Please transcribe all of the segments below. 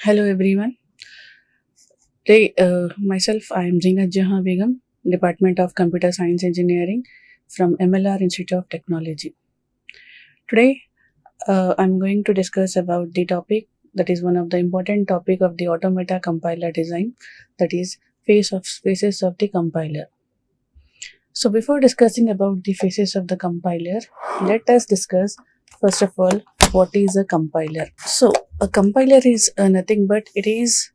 Hello everyone. Today, myself, I am Zeenath Jaha Begum, Department of Computer Science Engineering from MLR Institute of Technology. Today, I'm going to discuss about the topic that is one of the important topic of the Automata compiler design, that is phases of the compiler. So before discussing about the phases of the compiler, let us discuss first of all what is a compiler. So a compiler is nothing but it is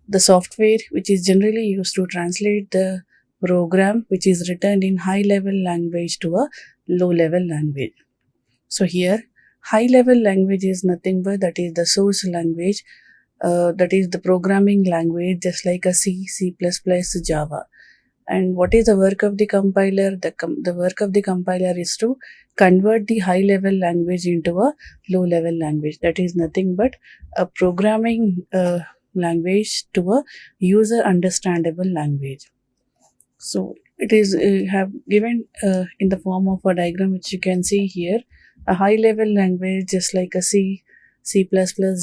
the software which is generally used to translate the program which is written in high level language to a low level language. So here high level language is nothing but that is the source language, that is the programming language just like a C, C++, Java. And what is the work of the compiler? The work of the compiler is to convert the high level language into a low level language. That is nothing but a programming language to a user understandable language. So it is have given in the form of a diagram which you can see here. A high level language just like a C, C++,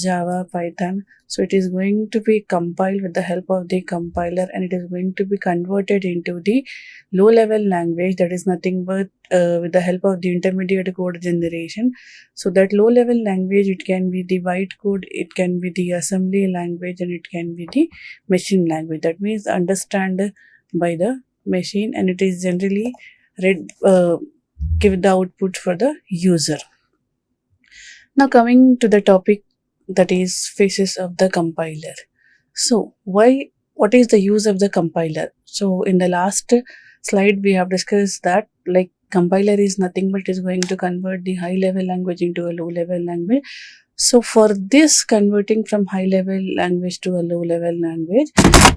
Java, Python. So it is going to be compiled with the help of the compiler and it is going to be converted into the low level language, that is nothing but with the help of the intermediate code generation. So that low level language, it can be the bytecode, it can be the assembly language, and it can be the machine language. That means understand by the machine, and it is generally read give the output for the user. Now coming to the topic, that is phases of the compiler. So what is the use of the compiler? So in the last slide we have discussed that like compiler is nothing but it is going to convert the high level language into a low level language. So for this converting from high level language to a low level language,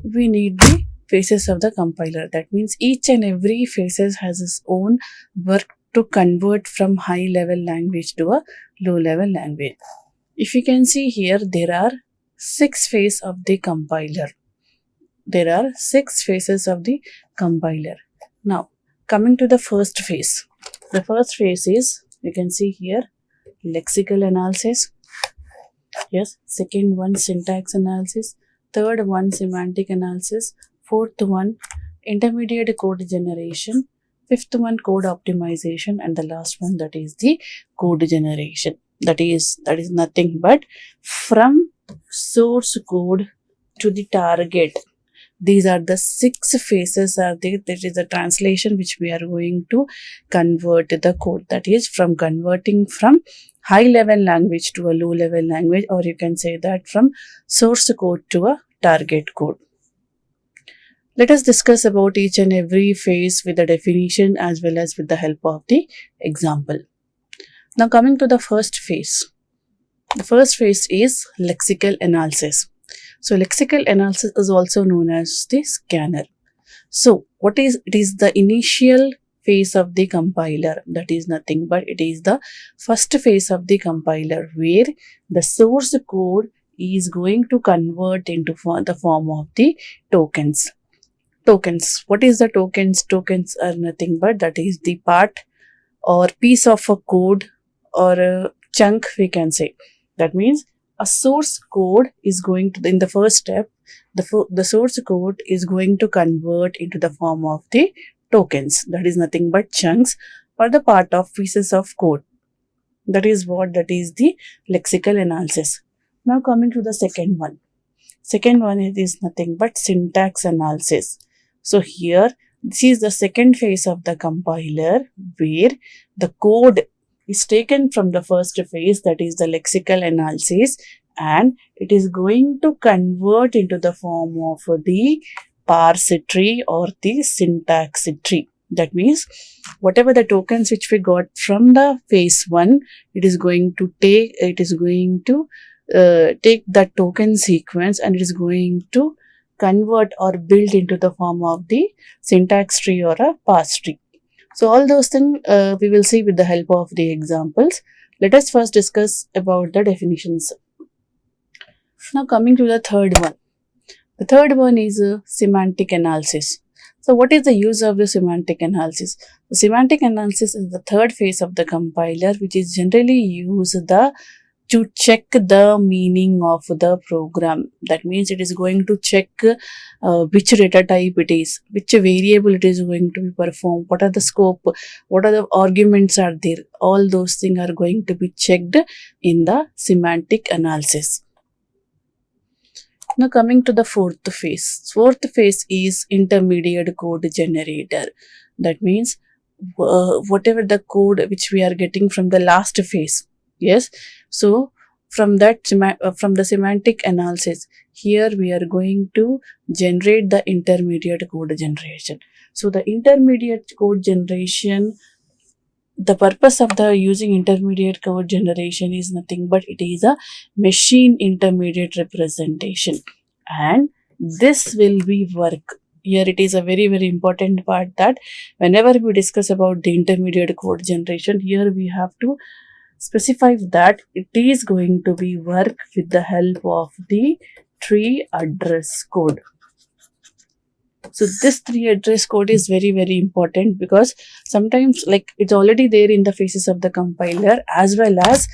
we need the phases of the compiler. That means each and every phases has its own work to convert from high level language to a low level language. If you can see here, there are 6 phases of the compiler. There are 6 phases of the compiler. Now, coming to the first phase. The first phase is, you can see here, lexical analysis. Yes, second one, syntax analysis. Third one, semantic analysis. Fourth one, intermediate code generation. Fifth one, code optimization. And the last one, that is the code generation. That is nothing but from source code to the target. These are the 6 phases are there. That is the translation which we are going to convert the code. That is from converting from high level language to a low level language, or you can say that from source code to a target code. Let us discuss about each and every phase with the definition as well as with the help of the example. Now coming to the first phase. The first phase is lexical analysis. So lexical analysis is also known as the scanner. So what is it? Is the initial phase of the compiler. That is nothing but it is the first phase of the compiler where the source code is going to convert into the form of the tokens. Tokens. What is the tokens? Tokens are nothing but that is the part or piece of a code or a chunk, we can say. That means a source code is going to, in the first step, the source code is going to convert into the form of the tokens. That is nothing but chunks or the part of pieces of code. That is the lexical analysis. Now coming to the second one. Second one is nothing but syntax analysis. So here, this is the second phase of the compiler where the code is taken from the first phase, that is the lexical analysis, and it is going to convert into the form of the parse tree or the syntax tree. That means whatever the tokens which we got from the phase 1, it is going to take that token sequence and it is going to convert or build into the form of the syntax tree or a parse tree. So all those things we will see with the help of the examples. Let us first discuss about the definitions. Now coming to the third one. The third one is semantic analysis. So what is the use of the semantic analysis? The semantic analysis is the third phase of the compiler which is generally used to check the meaning of the program. That means it is going to check which data type it is, which variable it is going to be performed, what are the scope, what are the arguments are there. All those things are going to be checked in the semantic analysis. Now coming to the fourth phase. Fourth phase is intermediate code generator. That means whatever the code which we are getting from the last phase. Yes. So from that from the semantic analysis, here we are going to generate the intermediate code generation. So the intermediate code generation, the purpose of the using intermediate code generation is nothing but it is a machine intermediate representation, and this will be work. Here it is a very important part that whenever we discuss about the intermediate code generation, here we have to specify that it is going to be work with the help of the tree address code. So this tree address code is very important, because sometimes like it's already there in the phases of the compiler, as well as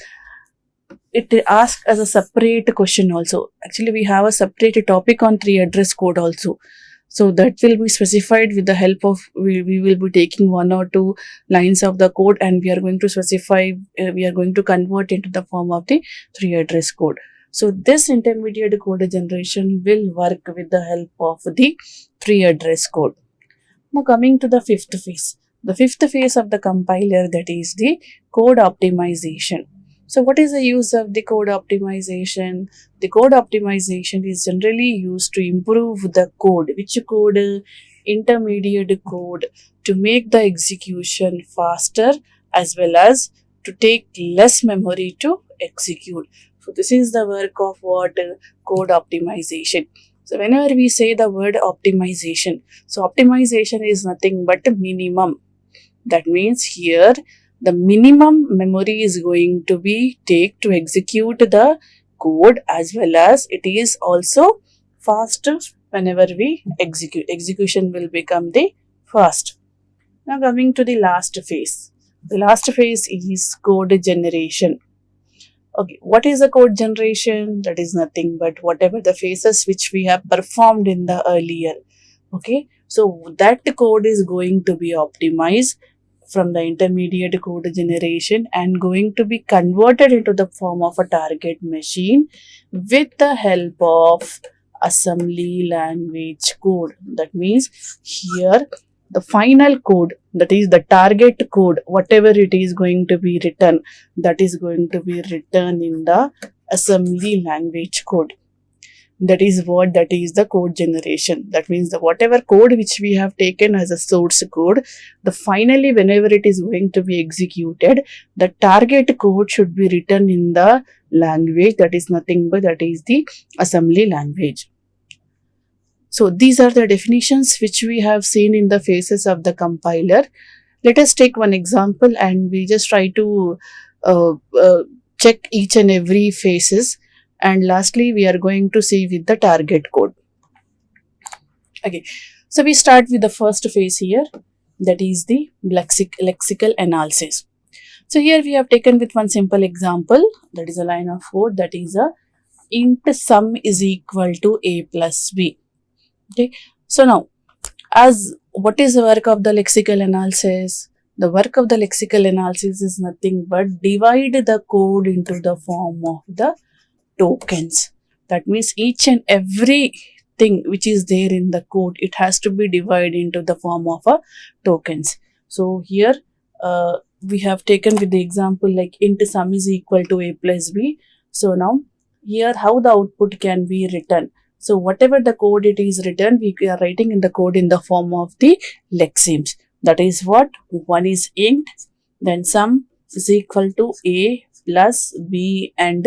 it asks as a separate question also. Actually, we have a separate topic on tree address code also. So that will be specified with the help of, we will be taking 1 or 2 lines of the code, and we are going to specify, we are going to convert into the form of the tree address code. So this intermediate code generation will work with the help of the tree address code. Now coming to the fifth phase. The fifth phase of the compiler, that is the code optimization. So what is the use of the code optimization? The code optimization is generally used to improve the code. Which code? Intermediate code, to make the execution faster, as well as to take less memory to execute. So this is the work of what? Code optimization. So whenever we say the word optimization, so optimization is nothing but minimum. That means here the minimum memory is going to be take to execute the code, as well as it is also fast whenever we execute. Execution will become the fast. Now coming to the last phase. The last phase is code generation. Okay, what is the code generation? That is nothing but whatever the phases which we have performed in the earlier. Okay, so that code is going to be optimized from the intermediate code generation and going to be converted into the form of a target machine with the help of assembly language code. That means here the final code, that is the target code, whatever it is going to be written, that is going to be written in the assembly language code. That is what, that is the code generation. That means the whatever code which we have taken as a source code, the finally whenever it is going to be executed, the target code should be written in the language, that is nothing but that is the assembly language. So these are the definitions which we have seen in the phases of the compiler. Let us take one example and we just try to check each and every phases, and lastly we are going to see with the target code. Okay, so we start with the first phase here, that is the lexical analysis. So here we have taken with one simple example, that is a line of code, that is a int sum is equal to a plus b. Okay, so now as what is the work of the lexical analysis? The work of the lexical analysis is nothing but divide the code into the form of the tokens. That means each and every thing which is there in the code, it has to be divided into the form of a tokens. So here we have taken with the example like int sum is equal to a plus b. So now here how the output can be written. So whatever the code it is written, we are writing in the code in the form of the lexemes. That is what? One is int, then sum is equal to a plus b and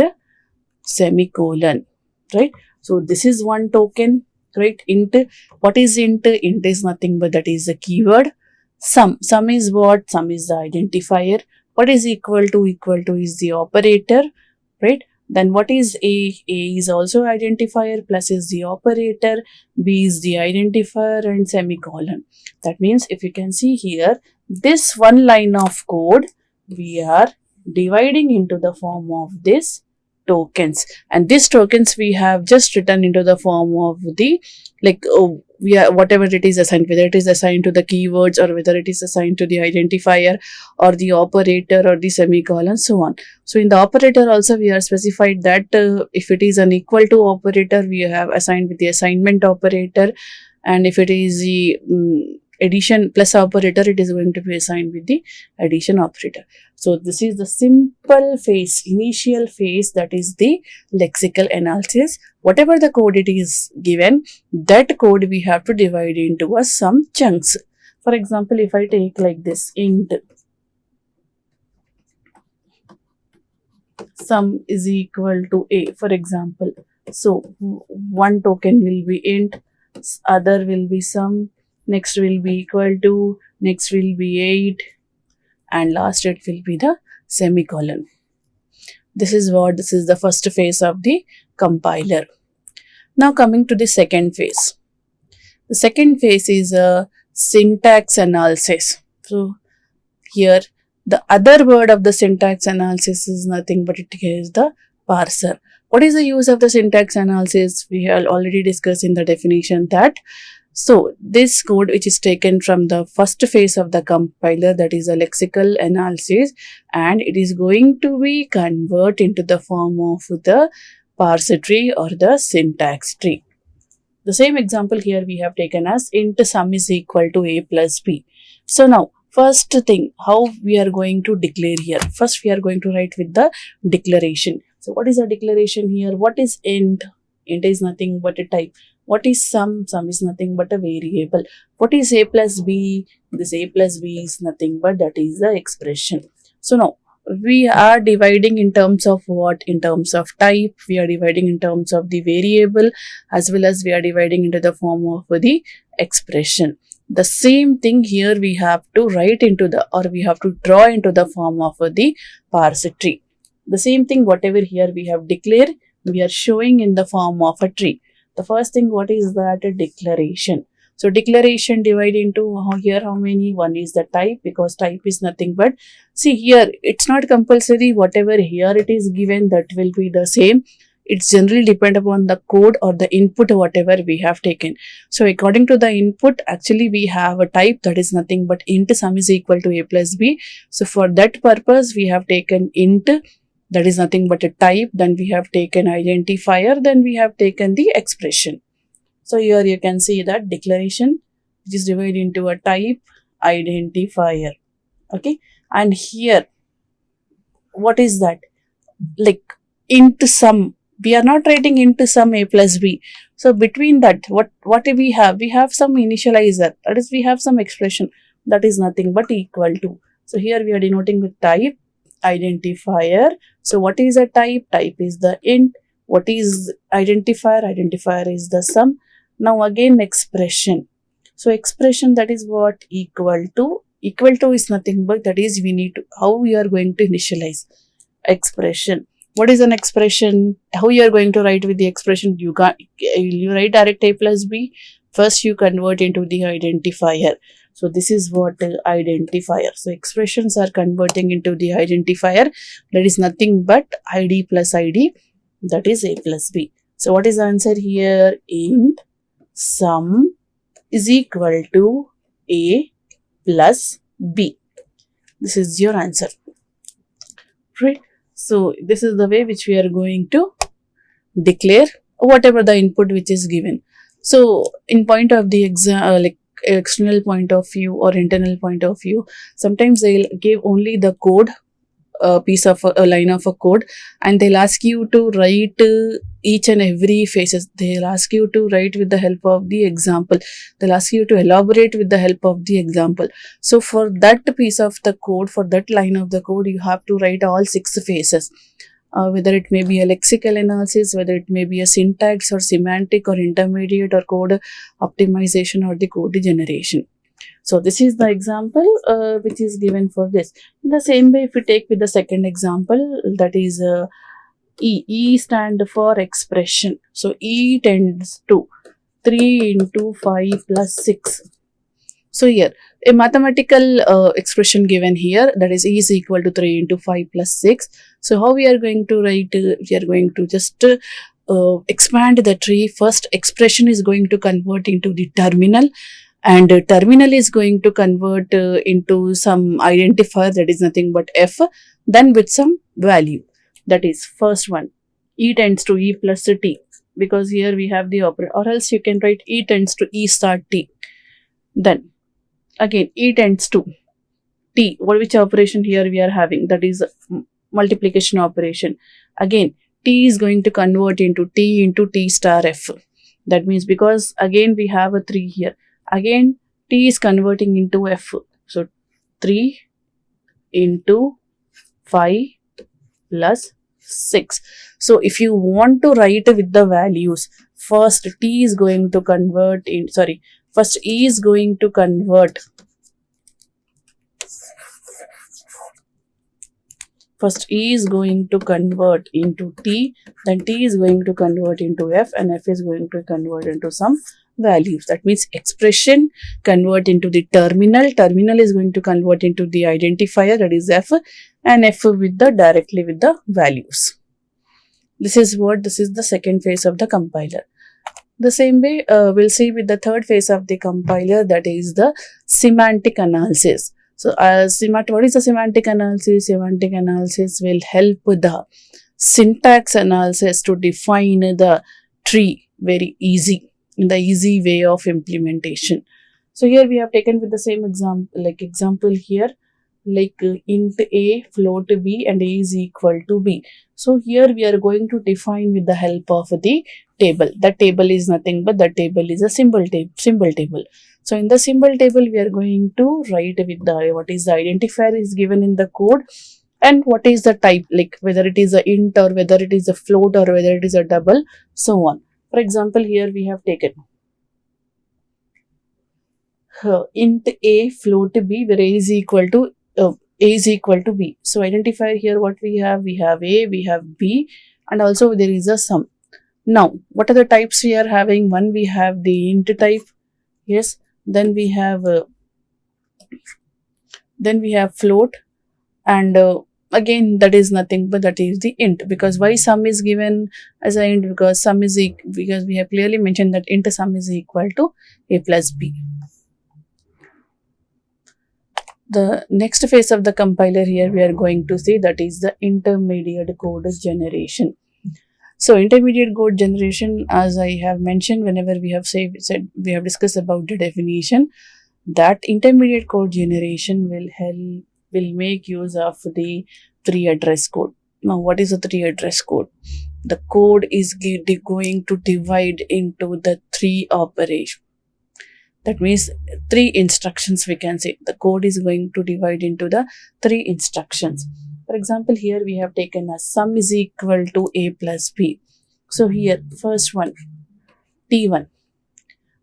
semicolon, right? So this is one token, right? Int, what is int? Int is nothing but that is the keyword. Sum is what? Sum is the identifier. What is equal to? Equal to is the operator, right? Then what is a? A is also identifier, plus is the operator, b is the identifier, and semicolon. That means if you can see here, this one line of code we are dividing into the form of this tokens, and these tokens we have just written into the form of the we are whatever it is assigned, whether it is assigned to the keywords or whether it is assigned to the identifier or the operator or the semicolon, so on. So in the operator also we are specified that if it is an equal to operator, we have assigned with the assignment operator, and if it is the addition plus operator, it is going to be assigned with the addition operator. So this is the simple phase, initial phase, that is the lexical analysis. Whatever the code it is given, that code we have to divide into some chunks. For example, if I take like this, int sum is equal to a, for example. So one token will be int, other will be sum, next will be equal to, next will be 8, and last it will be the semicolon. This is the first phase of the compiler. Now coming to the second phase. The second phase is a syntax analysis. So here the other word of the syntax analysis is nothing but it is the parser. What is the use of the syntax analysis? We have already discussed in the definition that so this code which is taken from the first phase of the compiler, that is a lexical analysis, and it is going to be converted into the form of the parser tree or the syntax tree. The same example here we have taken as int sum is equal to a plus b. So now first thing, how we are going to declare here? First we are going to write with the declaration. So what is the declaration here? What is int? Int is nothing but a type. What is sum? Sum is nothing but a variable. What is a plus b? This a plus b is nothing but that is the expression. So now we are dividing in terms of what? In terms of type. We are dividing in terms of the variable, as well as we are dividing into the form of the expression. The same thing here we have to write into the, or we have to draw into the form of the parser tree. The same thing, whatever here we have declared, we are showing in the form of a tree. The first thing, what is that? A declaration. So declaration divide into here how many? One is the type, because type is nothing but, see here it's not compulsory, whatever here it is given that will be the same. It's generally depend upon the code or the input whatever we have taken. So according to the input, actually we have a type that is nothing but int sum is equal to a plus b. So for that purpose we have taken int, that is nothing but a type, then we have taken identifier, then we have taken the expression. So here you can see that declaration, which is divided into a type, identifier. Okay, and here what is that? Like int sum. We are not writing into sum a plus b. So between that, what we have? We have some initializer, that is we have some expression that is nothing but equal to. So here we are denoting with type, identifier. So what is a type? Type is the int. What is identifier? Identifier is the sum. Now again expression. So expression, that is what? Equal to. Equal to is nothing but that is we need to, how we are going to initialize expression. What is an expression? How you are going to write with the expression? You write direct a plus b. First you convert into the identifier. So this is what identifier. So expressions are converting into the identifier, that is nothing but id plus id, that is a plus b. So what is the answer here? Int sum is equal to a plus b. This is your answer, right? So this is the way which we are going to declare whatever the input which is given. So in point of the external point of view or internal point of view, sometimes they'll give only the code, a piece of a line of a code, and they'll ask you to write each and every phases. They'll ask you to write with the help of the example. They'll ask you to elaborate with the help of the example. So for that piece of the code, for that line of the code, you have to write all 6 phases. Whether it may be a lexical analysis, whether it may be a syntax or semantic or intermediate or code optimization or the code generation. So this is the example which is given for this. In the same way, if we take with the second example, that is E. E stand for expression. So E tends to 3 into 5 plus 6. So here, a mathematical expression given here, that is E is equal to 3 into 5 plus 6. So how we are going to write? We are going to just expand the tree. First expression is going to convert into the terminal, and terminal is going to convert into some identifier, that is nothing but f, then with some value. That is first one, E tends to E plus t, because here we have the operator, or else you can write E tends to E star t. Then again E tends to t, which operation here we are having, that is multiplication operation. Again t is going to convert into t star f. That means, because again we have a 3 here, again t is converting into f. So 3 into 5 plus 6. So if you want to write with the values, first t is going to convert in, first E is going to convert, first E is going to convert into t, then t is going to convert into f, and f is going to convert into some values. That means expression convert into the terminal, terminal is going to convert into the identifier, that is f, and f with the directly with the values. This is the second phase of the compiler. The same way we'll see with the third phase of the compiler, that is the semantic analysis. So what is the semantic analysis? Semantic analysis will help the syntax analysis to define the tree very easy, in the easy way of implementation. So here we have taken with the same example here, int a, float b, and a is equal to b. So here we are going to define with the help of the table. That table is nothing but, that table is a symbol table. So in the symbol table we are going to write with the, what is the identifier is given in the code, and what is the type, like whether it is a int or whether it is a float or whether it is a double, so on. For example, here we have taken int a, float b, where a is equal to b. So identifier here, what we have a, we have b, and also there is a sum. Now what are the types we are having? One, we have the int type, yes, then we have float, and again that is nothing but that is the int. Because why sum is given as a int? Because because we have clearly mentioned that int sum is equal to a plus b. The next phase of the compiler here we are going to see, that is the intermediate code generation. So intermediate code generation, as I have mentioned, whenever we have we have discussed about the definition, that intermediate code generation will make use of the 3 address code. Now what is the 3 address code? The code is going to divide into the 3 operations. That means 3 instructions, we can say. The code is going to divide into the 3 instructions. For example, here we have taken a sum is equal to a plus b. So here, first one, t1.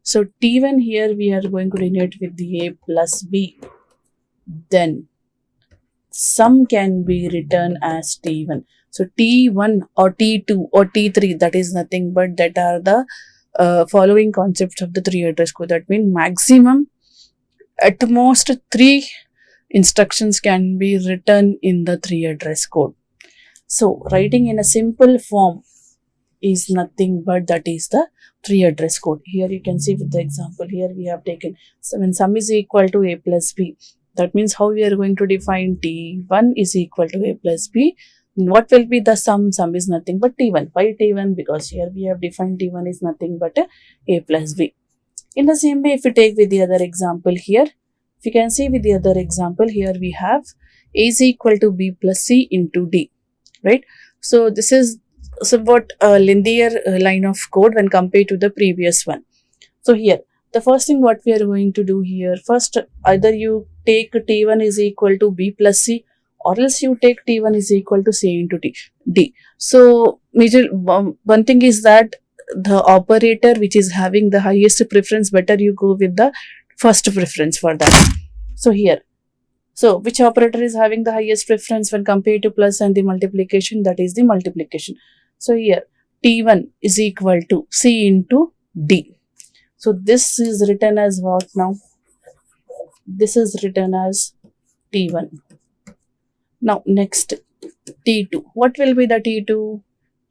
So t1 here we are going to denote with the a plus b. Then sum can be written as t1. So t1 or t2 or t3, that is nothing but that are the following concepts of the 3 address code. That means maximum at most 3 instructions can be written in the 3 address code. So writing in a simple form is nothing but that is the 3 address code. Here you can see with the example, here we have taken, so when sum is equal to a plus b, that means how we are going to define t1 is equal to a plus b. What will be the sum? Sum is nothing but t1. Why t1? Because here we have defined t1 is nothing but a plus b. In the same way, if we take with the other example here, if you can see with the other example, here we have a is equal to b plus c into d, right? So this is somewhat a linear line of code when compared to the previous one. So here, the first thing what we are going to do here, first either you take t1 is equal to b plus c, or else you take t1 is equal to c into d. So one thing is that the operator which is having the highest preference, better you go with the first preference for that. So here, so which operator is having the highest preference when compared to plus and the multiplication? That is the multiplication. So here t1 is equal to c into d. So this is written as what now? this is written as T1. Now next T2. What will be the T2?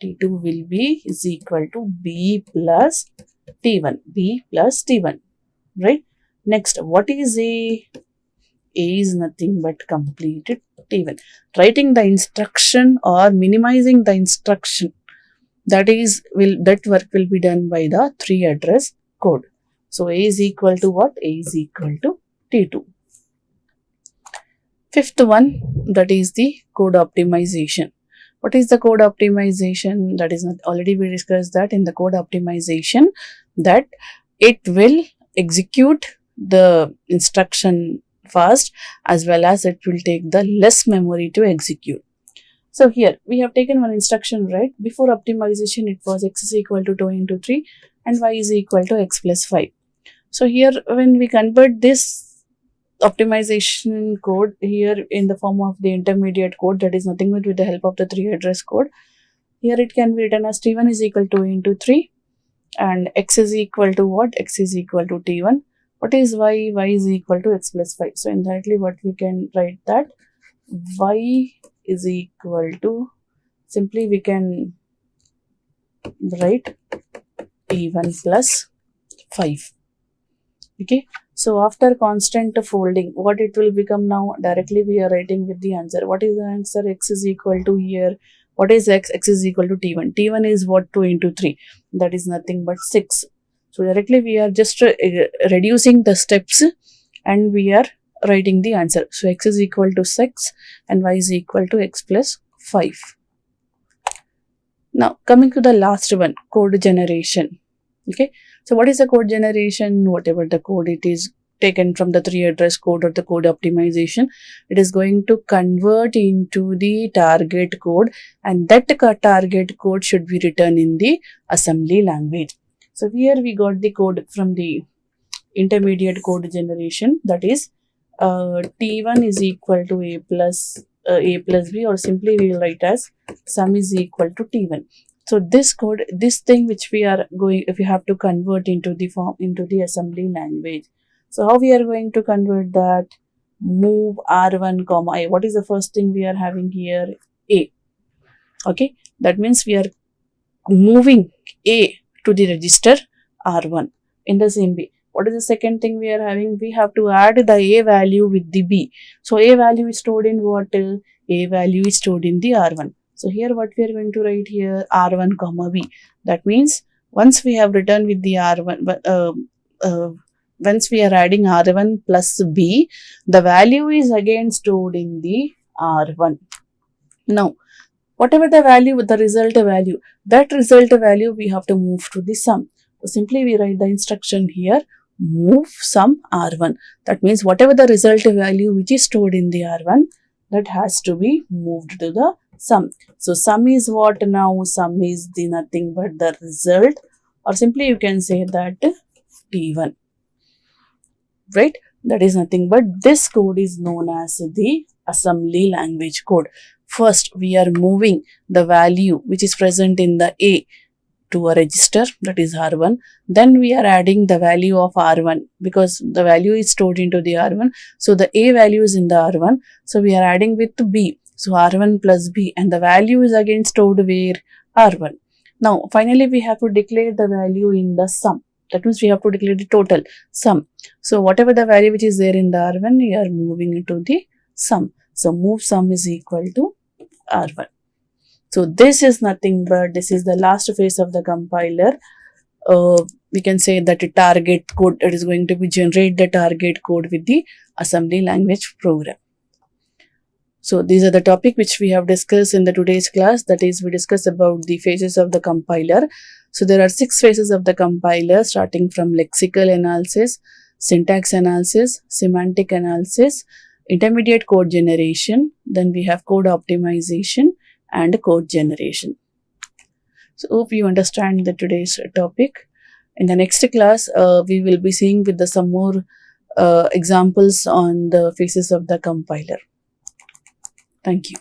T2 will be is equal to B plus T1. B plus T1. Right? Next, what is A? A is nothing but completed T1. Writing the instruction or minimizing the instruction, that work will be done by the 3 address code. So A is equal to what? A is equal to T2. Fifth one, that is the code optimization. What is the code optimization? That is not already we discussed that in the code optimization, that it will execute the instruction fast as well as it will take the less memory to execute. So here we have taken one instruction, right? Before optimization it was x is equal to 2 into 3 and y is equal to x plus 5. So here when we convert this optimization code here in the form of the intermediate code, that is nothing but with the help of the 3 address code, here it can be written as T1 is equal to 2 into 3 and x is equal to what? X is equal to T1. What is y? Y is equal to x plus 5. So indirectly what we can write that y is equal to, simply we can write T1 plus 5. Okay. So after constant folding, what it will become now? Directly we are writing with the answer. What is the answer? X is equal to here. What is x? X is equal to T1. T1 is what? 2 into 3. That is nothing but 6. So directly we are just reducing the steps and we are writing the answer. So x is equal to 6 and y is equal to x plus 5. Now coming to the last one, code generation. Okay. So what is the code generation? Whatever the code it is taken from the 3 address code or the code optimization, it is going to convert into the target code, and that target code should be written in the assembly language. So here we got the code from the intermediate code generation, that is T1 is equal to A plus B, or simply we will write as sum is equal to T1. So this code, this thing which we are going, if you have to convert into the form, into the assembly language. So how we are going to convert that? Move R1 comma A. What is the first thing we are having here? A. Okay. That means we are moving A to the register R1 in the same way. What is the second thing we are having? We have to add the A value with the B. So A value is stored in what? A value is stored in the R1. So here what we are going to write here? R1 comma B. That means once we have written with the R1, once we are adding R1 plus B, the value is again stored in the R1. Now, whatever the value, the result value, that result value we have to move to the sum. So simply we write the instruction here, move sum R1. That means whatever the result value which is stored in the R1, that has to be moved to the sum. So sum is what now? Sum is the nothing but the result, or simply you can say that T1. Right? That is nothing but this code is known as the assembly language code. First, we are moving the value which is present in the A to a register, that is R1. Then we are adding the value of R1 because the value is stored into the R1. So the A value is in the R1. So we are adding with B. So R1 plus B, and the value is again stored where? R1. Now finally we have to declare the value in the sum. That means we have to declare the total sum. So whatever the value which is there in the R1, we are moving into the sum. So move sum is equal to R1. So this is nothing but, this is the last phase of the compiler. We can say that a target code, it is going to be generate the target code with the assembly language program. So these are the topic which we have discussed in the today's class. That is, we discussed about the phases of the compiler. So there are 6 phases of the compiler, starting from lexical analysis, syntax analysis, semantic analysis, intermediate code generation, then we have code optimization and code generation. So hope you understand the today's topic. In the next class, we will be seeing with some more examples on the phases of the compiler. Thank you.